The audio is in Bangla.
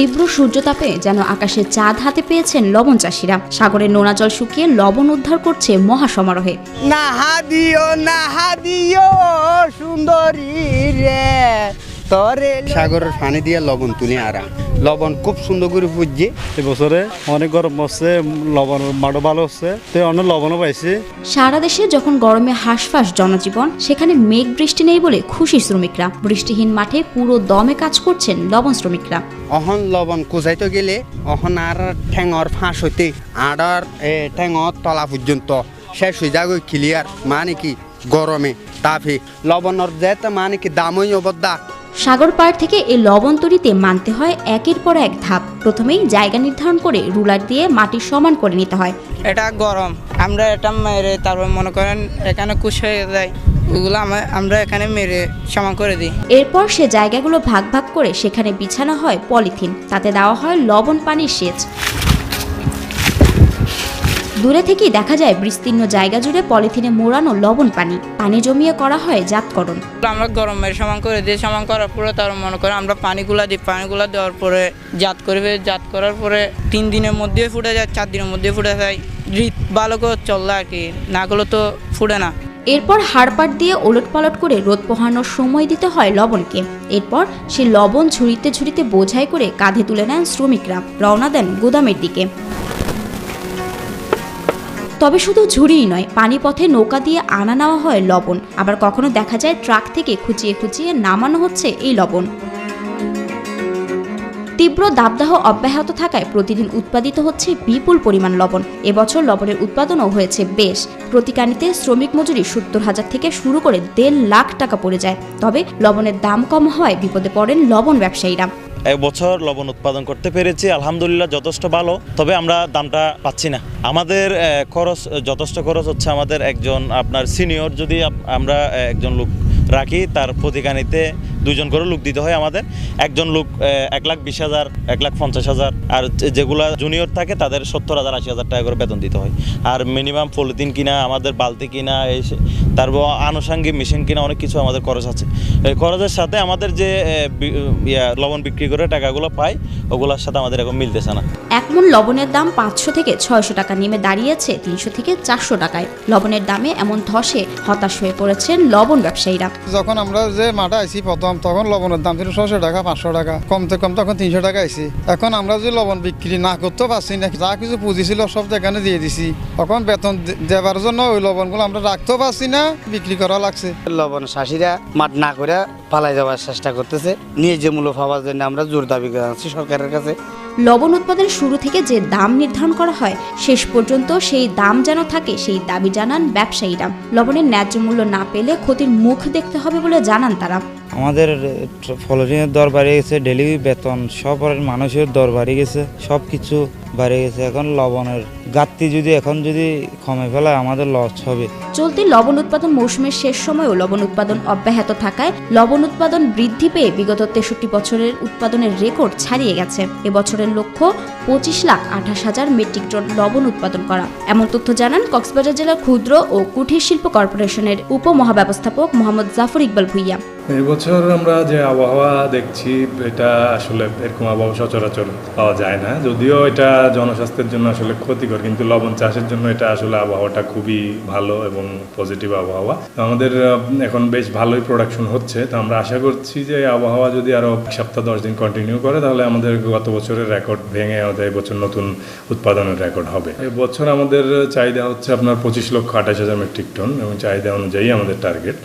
তীব্র সূর্যতাপে যেন আকাশে চাঁদ হাতে পেয়েছেন লবণ চাষিরা। সাগরের নোনা জল শুকিয়ে লবণ উদ্ধার করছে মহাসমারোহে। নাহা দিও সুন্দরী রে তরে সাগরের পানি দিয়ে লবণ তুলে আরা লবণ খুব সুন্দর করে ফুটছে। এবছরে অনেক গরম হচ্ছে, লবণ মাঠও ভালো হচ্ছে, তো অনেক লবণও পাইছি। সারা দেশে যখন গরমে হাঁসফাঁস জনজীবন, সেখানে মেঘ বৃষ্টি নেই বলে খুশি শ্রমিকরা। বৃষ্টিহীন মাঠে পুরো দমে কাজ করছেন লবণ শ্রমিকরা। অহন লবণ কোচাইতে গেলে অহন আর ঠেঙর ফাঁস হইতে আডার ঠেঙর তলা পর্যন্ত শেষ হয়ে যাবে ক্লিয়ার। মানে কি গরমে তাপে লবণের যেতে মানে কি দামই অবদা। সাগর পাড় থেকে এই লবণ তৈরিতে মানতে হয় একের পর এক ধাপ। প্রথমেই জায়গা নির্ধারণ করে রুলার দিয়ে মাটি সমান করে নিতে হয়। এটা গরম, আমরা এটা মেরে তারপর মনে করেন এখানে কুশ হয়ে যায়, ওগুলো আমরা এখানে মেরে সমান করে দিই। এরপর সে জায়গাগুলো ভাগ ভাগ করে সেখানে বিছানো হয় পলিথিন, তাতে দেওয়া হয় লবণ পানির সেচ। দূরে থেকেই দেখা যায় বিস্তীর্ণ জায়গা জুড়ে পলিথিনে মোড়ানো লবণ পানি জমিয়ে করা হয় জাতকরণ। আমরা গরম মেরে সমান করে দিই, সমান করার পরে তার মনে করেন আমরা পানিগুলা দিই, পানিগুলা দেওয়ার পরে জাত করবে, জাত করার পরে 3 দিনের মধ্যে ফুটে যায়, 4 দিনের মধ্যে ফুটে যায়। ভালো করে চললে আর কি, না করলে তো ফুটে না। এরপর হাড়পাট দিয়ে ওলট পালট করে রোদ পোহানোর সময় দিতে হয় লবণকে। এরপর সে লবণ ঝুড়িতে ঝুড়িতে বোঝাই করে কাঁধে তুলে নেন শ্রমিকরা, রওনা দেন গুদামের দিকে। তবে শুধু ঝুড়িই নয়, পানিপথে নৌকা দিয়ে আনা নেওয়া হয় লবণ। আবার কখনো দেখা যায় ট্রাক থেকে খুঁচিয়ে খুঁচিয়ে নামানো হচ্ছে এই লবণ। তীব্র দাবদাহ অব্যাহত থাকায় প্রতিদিন উৎপাদিত হচ্ছে বিপুল পরিমাণ লবণ। এবছর লবণের উৎপাদনও হয়েছে বেশ। প্রতি কানিতে শ্রমিক মজুরি 70,000 থেকে শুরু করে 1.5 লাখ টাকা পড়ে যায়। তবে লবণের দাম কম হওয়ায় বিপদে পড়েন লবণ ব্যবসায়ীরা। এবছর লবণ উৎপাদন করতে পেরেছি, আলহামদুলিল্লাহ যথেষ্ট ভালো। তবে আমরা দামটা পাচ্ছি না। আমাদের খরচ যথেষ্ট খরচ হচ্ছে। আমাদের একজন আপনার সিনিয়র যদি আমরা একজন লোক রাখি, তার প্রতিকানিতে 2 জন করে লোক দিতে হয়। আমাদের একজন লোক 1,20,000, 1,50,000, আর যেগুলা জুনিয়র থাকে তাদের 70,000, 80,000 টাকা করে বেতন দিতে হয়। আর মিনিমাম পলিথিন কিনা, আমাদের বালতি কিনা, তারপর আনুষঙ্গিক মেশিন কিনা, অনেক কিছু আমাদের খরচ আছে। এই খরচের সাথে আমাদের যে লবণ বিক্রি করে টাকাগুলো পাই, ওগুলোর সাথে আমাদের এখন মিলতেছে না। 1 মণ লবণের দাম 500 থেকে 600 টাকা নেমে দাঁড়িয়েছে 300 থেকে 400 টাকায়। লবণের দামে এমন ধসে হতাশ হয়ে পড়েছেন লবণ ব্যবসায়ীরা। যখন আমরা যে মাঠে আইছি প্রথম, তখন লবণের দাম ছিল 600 টাকা, 500 টাকা, কমতে কম তখন 300 টাকা আইছি। এখন আমরা যদি লবণ বিক্রি না করতে পারছি না, যা কিছু পুঁজি ছিল সব এখানে দিয়ে দিছি। তখন বেতন দেওয়ার জন্য ওই লবণগুলো আমরা রাখতেও পারছি না, বিক্রি করা লাগছে। লবণ চাষিরা মাঠ না করে পালাই যাওয়ার চেষ্টা করতেছে। নিয়ে যে মূল্য পাওয়ার জন্য আমরা জোর দাবি জানাচ্ছি সরকারের কাছে। লবণ উৎপাদনের শুরু থেকে যে দাম নির্ধারণ করা হয়, শেষ পর্যন্ত সেই দাম যেন থাকে, সেই দাবি জানান ব্যবসায়ীরা। লবণের ন্যায্য মূল্য না পেলে ক্ষতির মুখ দেখতে হবে বলে জানান তারা। আমাদের পলিথিনের দর বাড়িয়ে গেছে, ডেলি বেতন সব মানুষের দর বাড়িয়ে গেছে, সব কিছু বাড়ে গেছে। এখন লবণের ঘাটতি এখন যদি কমে ফেলায় আমাদের লস হবে। চলতি লবণ উৎপাদন মৌসুমের শেষ সময়েও লবণ উৎপাদন অব্যাহত থাকায় লবণ উৎপাদন বৃদ্ধি পেয়ে বিগত 63 বছরের উৎপাদনের রেকর্ড ছাড়িয়ে গেছে। এবছরের লক্ষ্য 25,28,000 মেট্রিক টন লবণ উৎপাদন করা। এমন তথ্য জানান কক্সবাজার জেলার ক্ষুদ্র ও কুটির শিল্প কর্পোরেশনের উপমহাব্যবস্থাপক মোহাম্মদ জাফর ইকবাল ভুইয়া। এবছর আমরা যে আবহাওয়া দেখছি, এটা আসলে এরকম আবহাওয়া সচরাচর পাওয়া যায় না। যদিও এটা জনস্বাস্থ্যের জন্য আসলে ক্ষতিকর, কিন্তু লবণ চাষের জন্য এটা আসলে আবহাওয়াটা খুবই ভালো এবং পজিটিভ আবহাওয়া। তো আমাদের এখন বেশ ভালোই প্রোডাকশন হচ্ছে। তো আমরা আশা করছি যে আবহাওয়া যদি আরও 1 সপ্তাহ 10 দিন কন্টিনিউ করে, তাহলে আমাদের গত বছরের রেকর্ড ভেঙে আমাদের এবছর নতুন উৎপাদনের রেকর্ড হবে। এবছর আমাদের চাহিদা হচ্ছে আপনার 25,28,000 মেট্রিক টন এবং চাহিদা অনুযায়ী আমাদের টার্গেট।